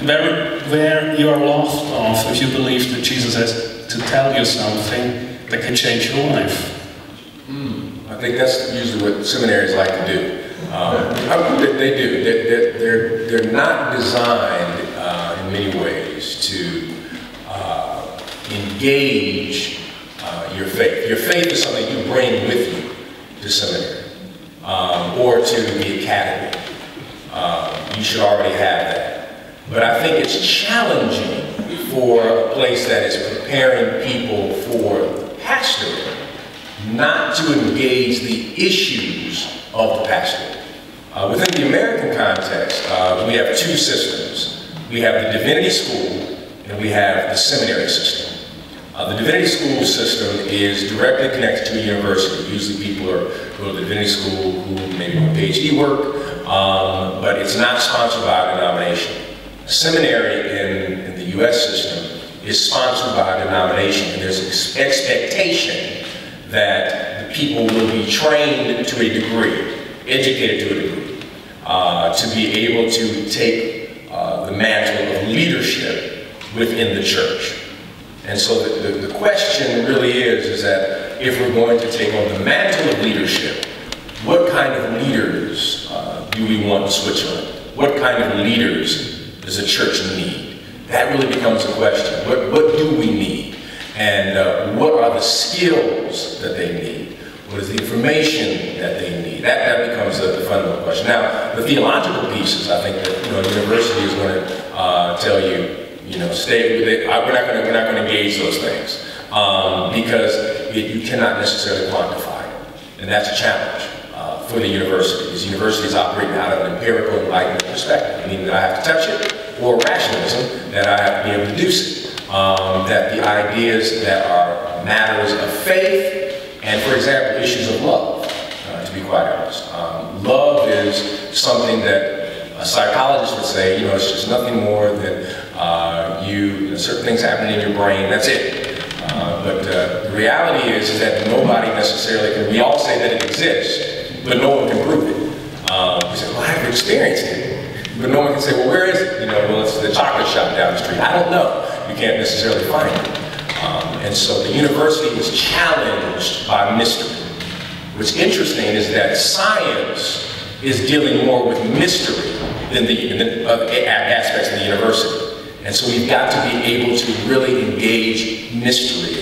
where you are lost off if you believe that Jesus has to tell you something that can change your life. I think that's usually what seminaries like to do. They do. They're not designed in many ways to engage your faith. Your faith is something you bring with you to seminary or to the academy. You should already have that. But I think it's challenging for a place that is preparing people for pastorate not to engage the issues of the pastorate. Within the American context, we have two systems. We have the divinity school and we have the seminary system. The divinity school system is directly connected to a university. Usually people go to the divinity school who maybe do PhD work, but it's not sponsored by a denomination. A seminary in the US system is sponsored by a denomination, and there's an expectation that the people will be trained to a degree, educated to a degree, to be able to take the mantle of leadership within the church. And so the question really is that if we're going to take on the mantle of leadership, what kind of leaders do we want in Switzerland? What kind of leaders does a church need? That really becomes a question. What do we need? And what are the skills that they need? What is the information that they need? That becomes the fundamental question. Now, the theological pieces, I think that university is going to tell you, stay with it. We're not going to engage those things because you cannot necessarily quantify it, and that's a challenge for the university. Because universities operate out of an empirical, enlightenment perspective, meaning that I have to touch it, or rationalism, that I have to be able to deduce it. That the ideas that are matters of faith, and for example, issues of love, to be quite honest. Love is something that a psychologist would say, it's just nothing more than certain things happening in your brain, that's it. But the reality is that nobody necessarily can, we all say that it exists, but no one can prove it. We say, well, I have experienced it, but no one can say, well, where is it? Well, it's the chocolate shop down the street. I don't know. You can't necessarily find it. And so the university was challenged by mystery. What's interesting is that science is dealing more with mystery than the other aspects of the university. And so we've got to be able to really engage mystery